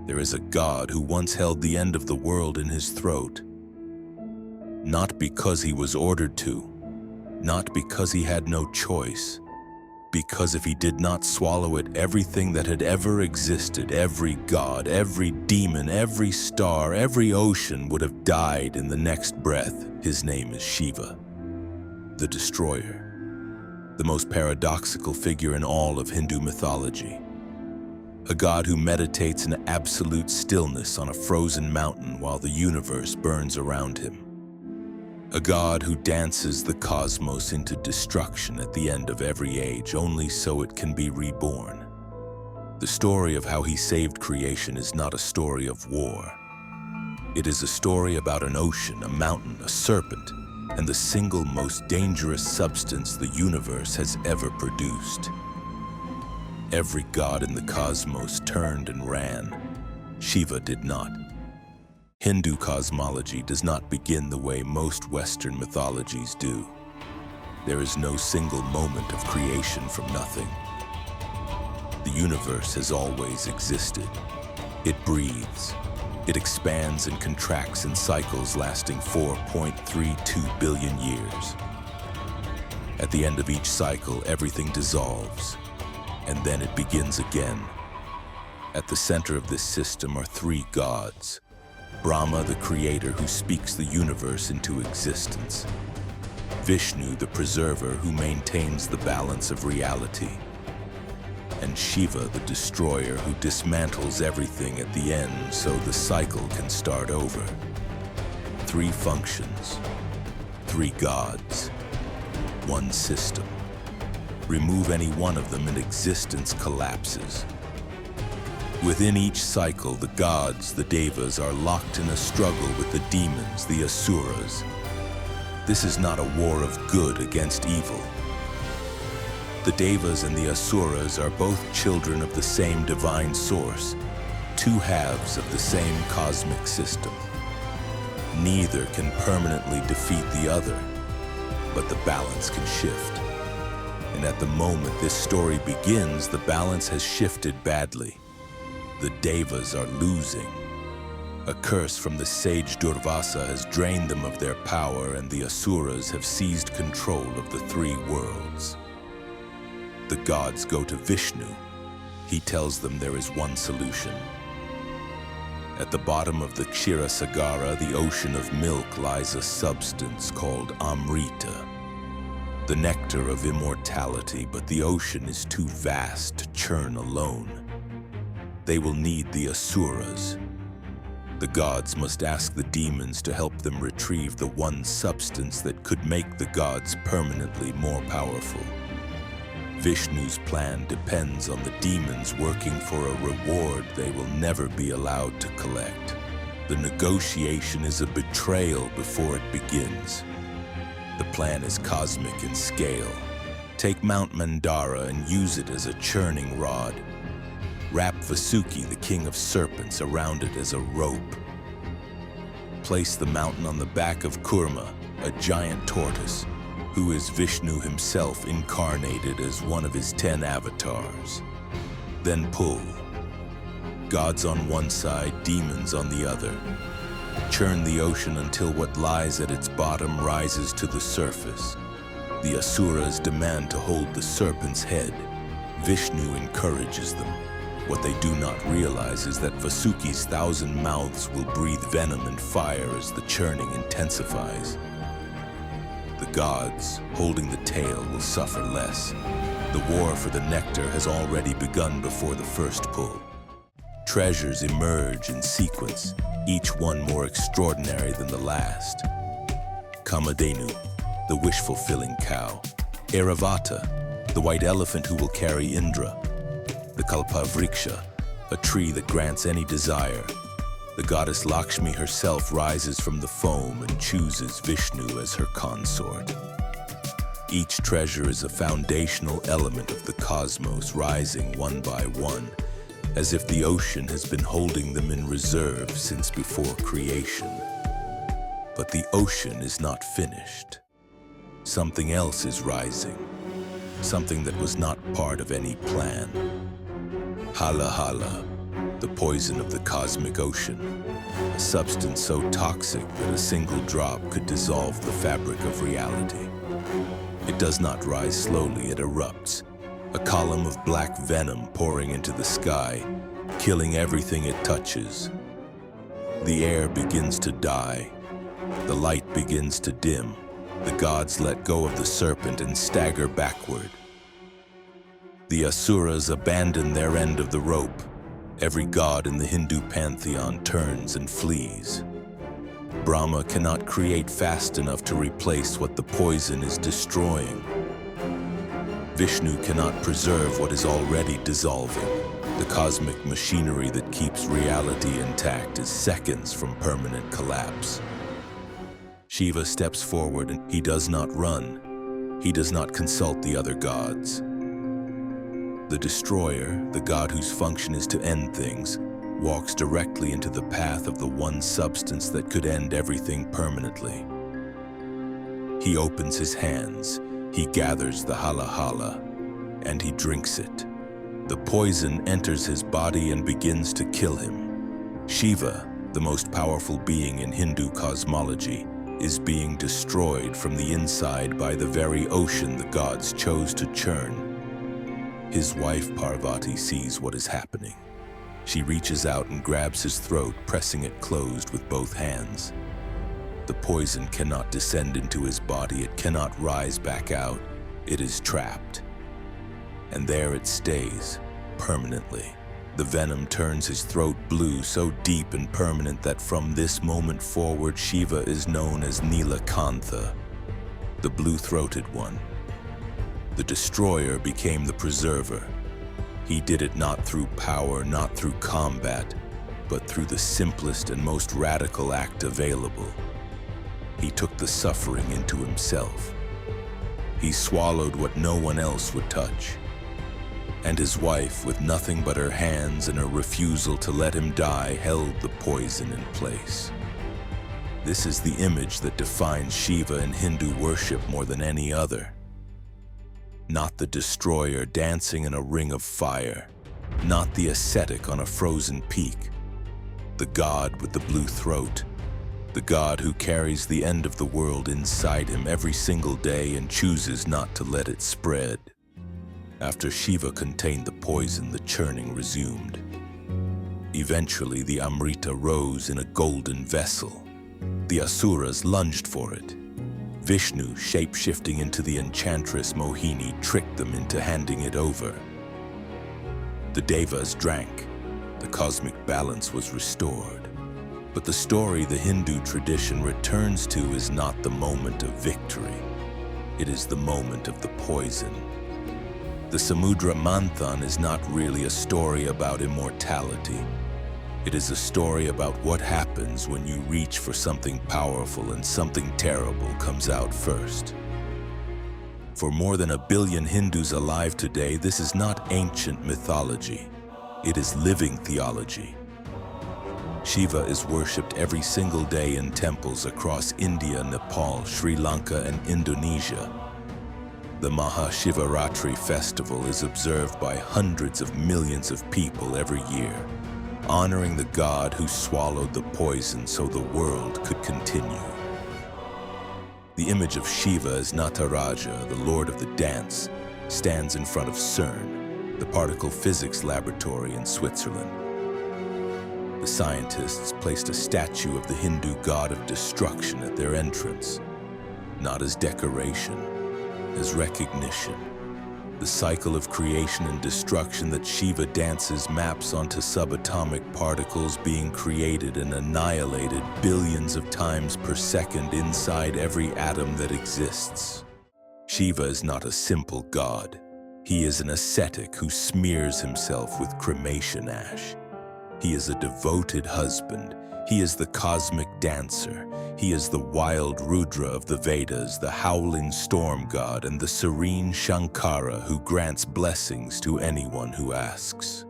There is a God who once held the end of the world in his throat. Not because he was ordered to, not because he had no choice, because if he did not swallow it, everything that had ever existed, every god, every demon, every star, every ocean would have died in the next breath. His name is Shiva, the destroyer, the most paradoxical figure in all of Hindu mythology. A god who meditates in absolute stillness on a frozen mountain while the universe burns around him. A god who dances the cosmos into destruction at the end of every age, only so it can be reborn. The story of how he saved creation is not a story of war. It is a story about an ocean, a mountain, a serpent, and the single most dangerous substance the universe has ever produced. Every god in the cosmos turned and ran. Shiva did not. Hindu cosmology does not begin the way most Western mythologies do. There is no single moment of creation from nothing. The universe has always existed. It breathes. It expands and contracts in cycles lasting 4.32 billion years. At the end of each cycle, everything dissolves, and then it begins again. At the center of this system are three gods. Brahma, the creator who speaks the universe into existence. Vishnu, the preserver who maintains the balance of reality. And Shiva, the destroyer who dismantles everything at the end so the cycle can start over. Three functions, three gods, one system. Remove any one of them and existence collapses. Within each cycle, the gods, the devas, are locked in a struggle with the demons, the asuras. This is not a war of good against evil. The devas and the asuras are both children of the same divine source, two halves of the same cosmic system. Neither can permanently defeat the other, but the balance can shift. And at the moment this story begins, the balance has shifted badly. The devas are losing. A curse from the sage Durvasa has drained them of their power, and the asuras have seized control of the three worlds. The gods go to Vishnu. He tells them there is one solution. At the bottom of the Kshirasagara, the ocean of milk, lies a substance called Amrita, the nectar of immortality, but the ocean is too vast to churn alone. They will need the asuras. The gods must ask the demons to help them retrieve the one substance that could make the gods permanently more powerful. Vishnu's plan depends on the demons working for a reward they will never be allowed to collect. The negotiation is a betrayal before it begins. The plan is cosmic in scale. Take Mount Mandara and use it as a churning rod. Wrap Vasuki, the king of serpents, around it as a rope. Place the mountain on the back of Kurma, a giant tortoise, who is Vishnu himself incarnated as one of his 10 avatars. Then pull. Gods on one side, demons on the other. Churn the ocean until what lies at its bottom rises to the surface. The asuras demand to hold the serpent's head. Vishnu encourages them. What they do not realize is that Vasuki's 1,000 mouths will breathe venom and fire as the churning intensifies. The gods, holding the tail, will suffer less. The war for the nectar has already begun before the first pull. Treasures emerge in sequence, each one more extraordinary than the last. Kamadhenu, the wish-fulfilling cow. Airavata, the white elephant who will carry Indra. The Kalpavriksha, a tree that grants any desire. The goddess Lakshmi herself rises from the foam and chooses Vishnu as her consort. Each treasure is a foundational element of the cosmos, rising one by one, as if the ocean has been holding them in reserve since before creation. But the ocean is not finished. Something else is rising, something that was not part of any plan. Halahala, the poison of the cosmic ocean, a substance so toxic that a single drop could dissolve the fabric of reality. It does not rise slowly, it erupts, a column of black venom pouring into the sky, killing everything it touches. The air begins to die, the light begins to dim, the gods let go of the serpent and stagger backward. The Asuras abandon their end of the rope. Every god in the Hindu pantheon turns and flees. Brahma cannot create fast enough to replace what the poison is destroying. Vishnu cannot preserve what is already dissolving. The cosmic machinery that keeps reality intact is seconds from permanent collapse. Shiva steps forward and he does not run. He does not consult the other gods. The destroyer, the god whose function is to end things, walks directly into the path of the one substance that could end everything permanently. He opens his hands, he gathers the Halahala, and he drinks it. The poison enters his body and begins to kill him. Shiva, the most powerful being in Hindu cosmology, is being destroyed from the inside by the very ocean the gods chose to churn. His wife Parvati sees what is happening. She reaches out and grabs his throat, pressing it closed with both hands. The poison cannot descend into his body, it cannot rise back out. It is trapped. And there it stays, permanently. The venom turns his throat blue, so deep and permanent that from this moment forward, Shiva is known as Nilakantha, the blue-throated one. The destroyer became the preserver. He did it not through power, not through combat, but through the simplest and most radical act available. He took the suffering into himself. He swallowed what no one else would touch. And his wife, with nothing but her hands and her refusal to let him die, held the poison in place. This is the image that defines Shiva in Hindu worship more than any other. Not the destroyer dancing in a ring of fire, not the ascetic on a frozen peak. The god with the blue throat, the god who carries the end of the world inside him every single day and chooses not to let it spread. After Shiva contained the poison, the churning resumed. Eventually, the Amrita rose in a golden vessel. The Asuras lunged for it. Vishnu, shape-shifting into the enchantress Mohini, tricked them into handing it over. The Devas drank. The cosmic balance was restored. But the story the Hindu tradition returns to is not the moment of victory. It is the moment of the poison. The Samudra Manthan is not really a story about immortality. It is a story about what happens when you reach for something powerful and something terrible comes out first. For more than 1 billion Hindus alive today, this is not ancient mythology. It is living theology. Shiva is worshipped every single day in temples across India, Nepal, Sri Lanka, and Indonesia. The Mahashivaratri festival is observed by hundreds of millions of people every year, honoring the god who swallowed the poison so the world could continue. The image of Shiva as Nataraja, the lord of the dance, stands in front of CERN, the particle physics laboratory in Switzerland. The scientists placed a statue of the Hindu god of destruction at their entrance, not as decoration, as recognition. The cycle of creation and destruction that Shiva dances maps onto subatomic particles being created and annihilated billions of times per second inside every atom that exists. Shiva is not a simple god. He is an ascetic who smears himself with cremation ash. He is a devoted husband. He is the cosmic dancer. He is the wild Rudra of the Vedas, the howling storm god, and the serene Shankara who grants blessings to anyone who asks.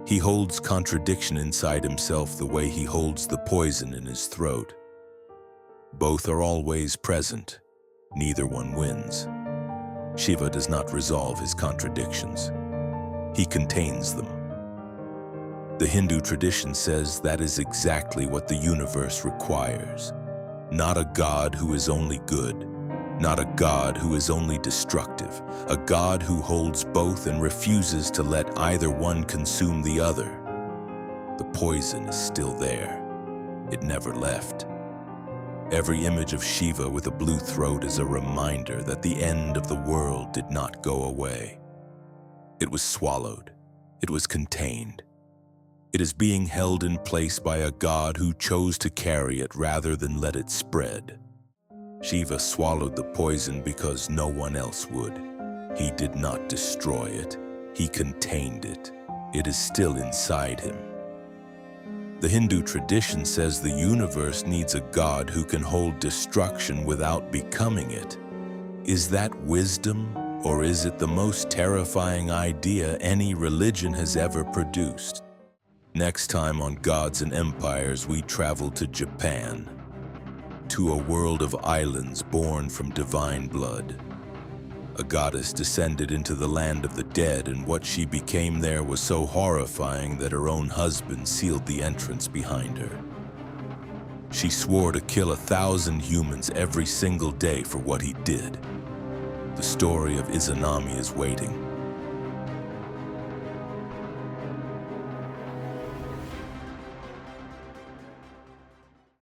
He holds contradiction inside himself the way he holds the poison in his throat. Both are always present. Neither one wins. Shiva does not resolve his contradictions. He contains them. The Hindu tradition says that is exactly what the universe requires. Not a God who is only good, not a God who is only destructive, a God who holds both and refuses to let either one consume the other. The poison is still there. It never left. Every image of Shiva with a blue throat is a reminder that the end of the world did not go away. It was swallowed. It was contained. It is being held in place by a God who chose to carry it rather than let it spread. Shiva swallowed the poison because no one else would. He did not destroy it. He contained it. It is still inside him. The Hindu tradition says the universe needs a God who can hold destruction without becoming it. Is that wisdom, or is it the most terrifying idea any religion has ever produced? Next time on Gods and Empires, we travel to Japan, to a world of islands born from divine blood. A goddess descended into the land of the dead, and what she became there was so horrifying that her own husband sealed the entrance behind her. She swore to kill 1,000 humans every single day for what he did. The story of Izanami is waiting.